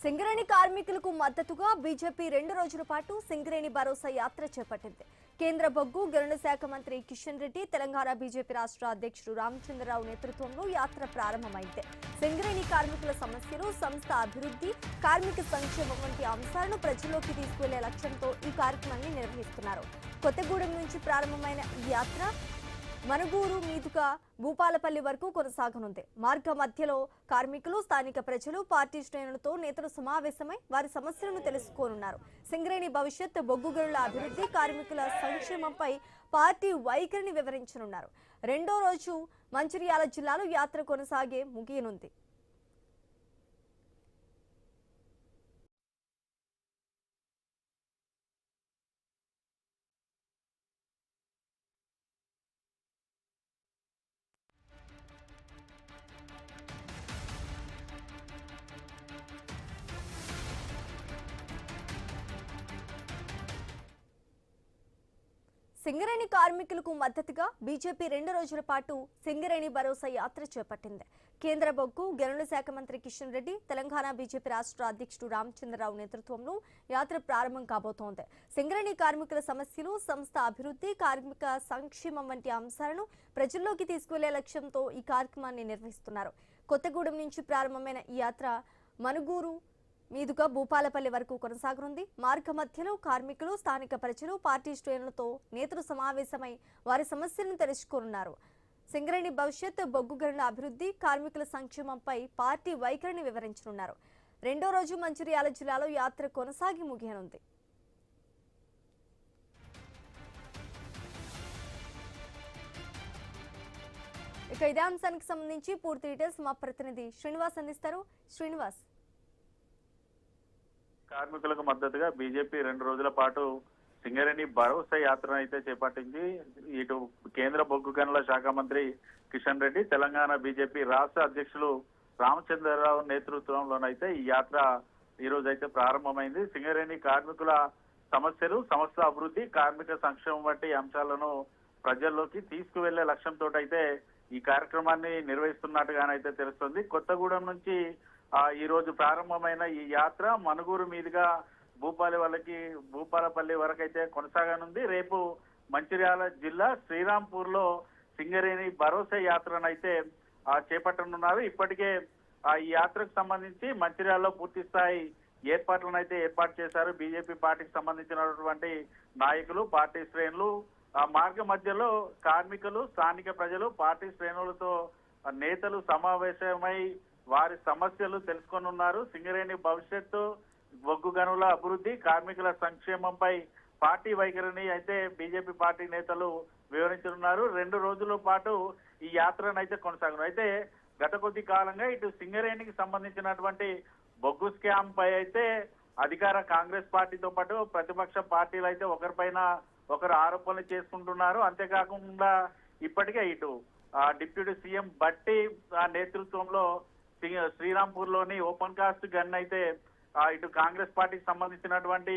సింగరేణి కార్మికులకు మద్దతుగా బీజేపీ 2 రోజుల పాటు సింగరేణి భరోసా యాత్ర చేపట్టింది. కేంద్ర బొగ్గు గనుల శాఖ మంత్రి కిషన్ రెడ్డి, తెలంగాణ బీజేపీ రాష్ట్ర అధ్యక్షుడు రామచంద్రరావు నేతృత్వంలో యాత్ర ప్రారంభమైంది. సింగరేణి కార్మికుల సమస్యలు, సంస్థ అభివృద్ధి, కార్మిక సంక్షేమం వంటి అంశాలను ప్రజల్లోకి తీసుకువెళ్లే లక్ష్యంతో ఈ కార్యక్రమాన్ని నిర్వహిస్తున్నారు. కొత్తగూడెం నుంచి ప్రారంభమైన ఈ యాత్ర మనుగూరు మీదుగా భూపాలపల్లి వరకు కొనసాగనుంది. మార్గ మధ్యలో కార్మికులు, స్థానిక ప్రజలు, పార్టీ శ్రేణులతో నేతలు సమావేశమై వారి సమస్యలను తెలుసుకోనున్నారు. సింగరేణి భవిష్యత్, బొగ్గు గనుల అభివృద్ధి, కార్మికుల సంక్షేమంపై పార్టీ వైఖరిని వివరించనున్నారు. 2వ రోజు మంచిర్యాల జిల్లాలో యాత్ర కొనసాగే ముగియనుంది. సింగరేణి కార్మికులకు మద్దతుగా బీజేపీ 2 రోజుల పాటు సింగరేణి భరోసా యాత్ర చేపట్టింది. కేంద్ర బొగ్గు గనుల శాఖ మంత్రి కిషన్ రెడ్డి, తెలంగాణ బీజేపీ రాష్ట్ర అధ్యక్షుడు రామచంద్రరావు నేతృత్వంలో యాత్ర ప్రారంభం కాబోతోంది. సింగరేణి కార్మికుల సమస్యలు, సంస్థ అభివృద్ధి, కార్మిక సంక్షేమం వంటి అంశాలను ప్రజల్లోకి తీసుకువెళ్లే లక్ష్యంతో ఈ కార్యక్రమాన్ని నిర్వహిస్తున్నారు. కొత్తగూడెం నుంచి ప్రారంభమైన ఈ యాత్ర మనుగూరు మీదుగా భూపాలపల్లి వరకు కొనసాగనుంది. మార్గ మధ్యలో కార్మికులు, స్థానిక ప్రజలు, పార్టీ శ్రేణులతో నేతలు సమావేశమై వారి సమస్యలను తెలుసుకోనున్నారు. సింగరేణి భవిష్యత్, బొగ్గు గనుల అభివృద్ధి, కార్మికుల సంక్షేమంపై పార్టీ వైఖరిని వివరించనున్నారు. 2వ రోజు మంచిర్యాల జిల్లాలో యాత్ర కొనసాగి ముగియనుంది. ఇక ఇదే అంశానికి సంబంధించి పూర్తి డీటెయిల్స్ మా ప్రతినిధి శ్రీనివాస్ అందిస్తారు. శ్రీనివాస్, కార్మికులకు మద్దతుగా బీజేపీ 2 రోజుల పాటు సింగరేణి భరోసా యాత్రను అయితే చేపట్టింది. ఇటు కేంద్ర బొగ్గు గనుల శాఖ మంత్రి కిషన్ రెడ్డి, తెలంగాణ బీజేపీ రాష్ట్ర అధ్యక్షులు రామచంద్రరావు నేతృత్వంలోనైతే ఈ యాత్ర ఈ రోజు అయితే ప్రారంభమైంది. సింగరేణి కార్మికుల సమస్యలు, సంస్థ అభివృద్ధి, కార్మిక సంక్షేమం వంటి అంశాలను ప్రజల్లోకి తీసుకువెళ్లే లక్ష్యంతో అయితే ఈ కార్యక్రమాన్ని నిర్వహిస్తున్నట్టుగానైతే తెలుస్తుంది. కొత్తగూడెం నుంచి ఈ రోజు ప్రారంభమైన ఈ యాత్ర మనుగూరు మీదుగా భూపాలపల్లి వరకు అయితే కొనసాగనుంది. రేపు మంచిర్యాల జిల్లా శ్రీరాంపూర్ లో సింగరేణి భరోసా యాత్రను అయితే చేపట్టనున్నారు. ఇప్పటికే ఈ యాత్రకు సంబంధించి మంచిర్యాలలో పూర్తి స్థాయి ఏర్పాట్లను అయితే ఏర్పాటు చేశారు. బీజేపీ పార్టీకి సంబంధించినటువంటి నాయకులు, పార్టీ శ్రేణులు. మార్గ మధ్యలో కార్మికులు, స్థానిక ప్రజలు, పార్టీ శ్రేణులతో నేతలు సమావేశమై వారి సమస్యలు తెలుసుకొనున్నారు. సింగరేణి భవిష్యత్తు, బొగ్గు గనుల అభివృద్ధి, కార్మికుల సంక్షేమంపై పార్టీ వైఖరిని అయితే బీజేపీ పార్టీ నేతలు వివరించనున్నారు. 2 రోజుల పాటు ఈ యాత్రను అయితే కొనసాగను. అయితే గత కొద్ది కాలంగా ఇటు సింగరేణికి సంబంధించినటువంటి బొగ్గు స్కామ్ పై అయితే అధికార కాంగ్రెస్ పార్టీతో పాటు ప్రతిపక్ష పార్టీలు అయితే ఒకరిపైన ఒకరు ఆరోపణలు చేసుకుంటున్నారు. అంతేకాకుండా ఇప్పటికే ఇటు డిప్యూటీ సీఎం బట్టి నేతృత్వంలో శ్రీరాంపూర్ లోని ఓపెన్ కాస్ట్ గన్ అయితే ఇటు కాంగ్రెస్ పార్టీకి సంబంధించినటువంటి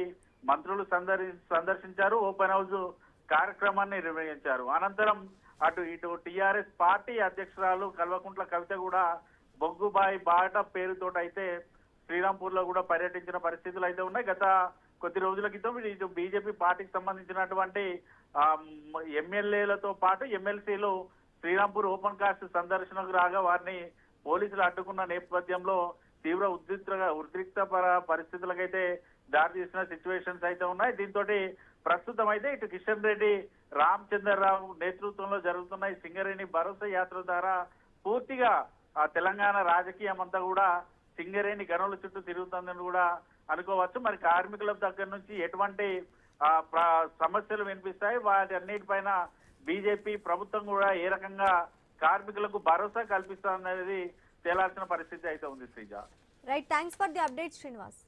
మంత్రులు సందర్శించారు. ఓపెన్ హౌస్ కార్యక్రమాన్ని నిర్వహించారు. అనంతరం ఇటు టీఆర్ఎస్ పార్టీ అధ్యక్షురాలు కల్వకుంట్ల కవిత కూడా బొగ్గుబాయి బాట పేరుతో అయితే శ్రీరాంపూర్ లో కూడా పర్యటించిన పరిస్థితులు అయితే ఉన్నాయి. గత కొద్ది రోజుల క్రితం ఇటు బీజేపీ పార్టీకి సంబంధించినటువంటి ఎమ్మెల్యేలతో పాటు ఎమ్మెల్సీలు శ్రీరాంపూర్ ఓపెన్ కాస్ట్ సందర్శనకు రాగా వారిని పోలీసులు అడ్డుకున్న నేపథ్యంలో తీవ్ర ఉద్రిక్త పరిస్థితులకైతే దారి తీసిన సిచ్యువేషన్స్ అయితే ఉన్నాయి. దీంతో ప్రస్తుతం అయితే ఇటు కిషన్ రెడ్డి, రామచంద్రరావు నేతృత్వంలో జరుగుతున్న ఈ సింగరేణి భరోసా యాత్ర ద్వారా పూర్తిగా తెలంగాణ రాజకీయం అంతా కూడా సింగరేణి గనుల చుట్టూ తిరుగుతుందని కూడా అనుకోవచ్చు. మరి కార్మికుల దగ్గర నుంచి ఎటువంటి సమస్యలు వినిపిస్తాయి, వాటి అన్నిటిపైన బీజేపీ ప్రభుత్వం కూడా ఏ రకంగా కార్మికులకు భరోసా కల్పిస్తారనేది తేలాల్సిన పరిస్థితి అయితే ఉంది. Sreeja, right, thanks for the update Srinivas.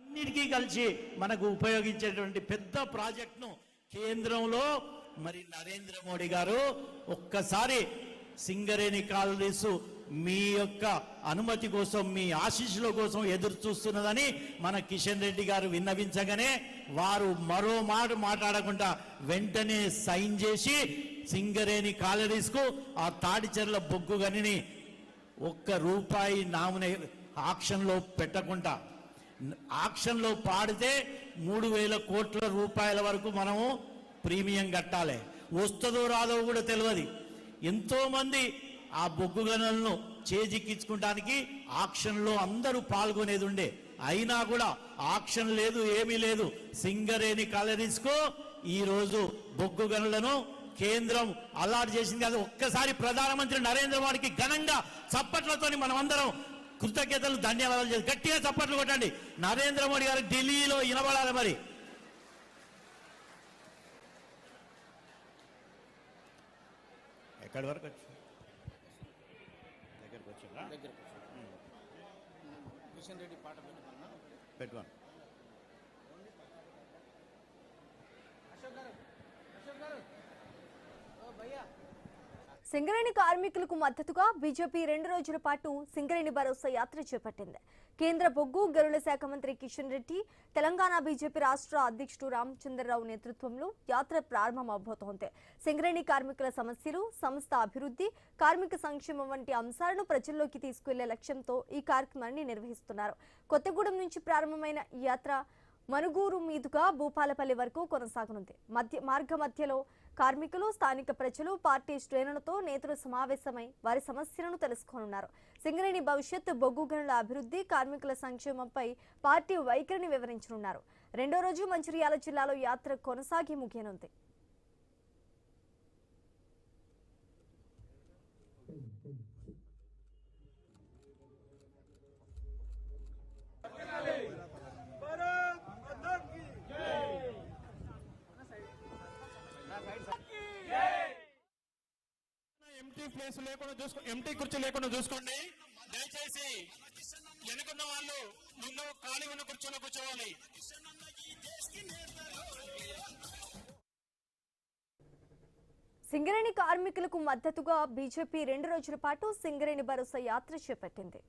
అన్నిటికీ కలిసి మనకు ఉపయోగించేటువంటి పెద్ద ప్రాజెక్టును కేంద్రంలో మరి నరేంద్ర మోడీ గారు ఒక్కసారి సింగరేణి కాలనీస్ మీ యొక్క అనుమతి కోసం, మీ ఆశీస్సుల కోసం ఎదురు చూస్తున్నదని మన కిషన్ రెడ్డి గారు విన్నవించగానే వారు మరో మాట మాట్లాడకుండా వెంటనే సైన్ చేసి సింగరేణి కాలనీస్ కు ఆ తాడిచెర్ల బొగ్గు గనిని ఒక్క రూపాయి నామినే ఆక్షన్లో పెట్టకుండా, ఆక్షన్లో పాడితే 3,000 కోట్ల రూపాయల వరకు మనము ప్రీమియం కట్టాలి. వస్తుందో రాదో కూడా తెలియదు. ఎంతోమంది ఆ బొగ్గు గనులను చేజిక్కించుకోవడానికి ఆక్షన్లో అందరూ పాల్గొనేది ఉండే. అయినా కూడా ఆక్షన్ లేదు, ఏమీ లేదు. సింగరేణి కాలరీస్కు ఈరోజు బొగ్గు గనులను కేంద్రం అలాట్ చేసింది. అది ఒక్కసారి ప్రధానమంత్రి నరేంద్ర మోడీకి ఘనంగా చప్పట్లతో మనం అందరం కృతజ్ఞతలు, ధన్యవాదాలు చేసి గట్టిగా చప్పట్లు కొట్టండి. నరేంద్ర మోడీ గారు ఢిల్లీలో వినబడాలి. మరి ఎక్కడి వరకు వచ్చి దగ్గరకు వచ్చిందా? కిషన్ రెడ్డి పాట పెట్టుకోండి. సింగరేణి కార్మికులకు మద్దతుగా బీజేపీ 2 రోజుల పాటు సింగరేణి భరోసా యాత్ర చేపట్టింది. కేంద్ర బొగ్గు గనుల శాఖ మంత్రి కిషన్ రెడ్డి, తెలంగాణ బీజేపీ రాష్ట్ర అధ్యక్షుడు రామచంద్రరావు నేతృత్వంలో యాత్ర ప్రారంభమవబోతోంది. సింగరేణి కార్మికుల సమస్యలు, సంస్థ అభివృద్ధి, కార్మిక సంక్షేమం వంటి అంశాలను ప్రజల్లోకి తీసుకెళ్లే లక్ష్యంతో ఈ కార్యక్రమాన్ని నిర్వహిస్తున్నారు. కొత్తగూడెం నుంచి ప్రారంభమైన ఈ యాత్ర మనుగూరు మీదుగా భూపాలపల్లి వరకు కొనసాగనుంది. మార్గ మధ్యలో కార్మికులు, స్థానిక ప్రజలు, పార్టీ శ్రేణులతో నేతలు సమావేశమై వారి సమస్యలను తెలుసుకోనున్నారు. సింగరేణి భవిష్యత్, బొగ్గు గనుల అభివృద్ధి, కార్మికుల సంక్షేమంపై పార్టీ వైఖరిని వివరించనున్నారు. 2వ రోజు మంచిర్యాల జిల్లాలో యాత్ర కొనసాగి ముగియనుంది. ఎంటీ కుర్చీ లేకుండా చూసుకోండి. దయచేసి వెనుకున్న వాళ్ళు ముందు ఖాళీ ఉన్న కుర్చీలో కూర్చోవాలి. సింగరేణి కార్మికులకు మద్దతుగా బీజేపీ 2 రోజుల పాటు సింగరేణి భరోసా యాత్ర చేపట్టింది.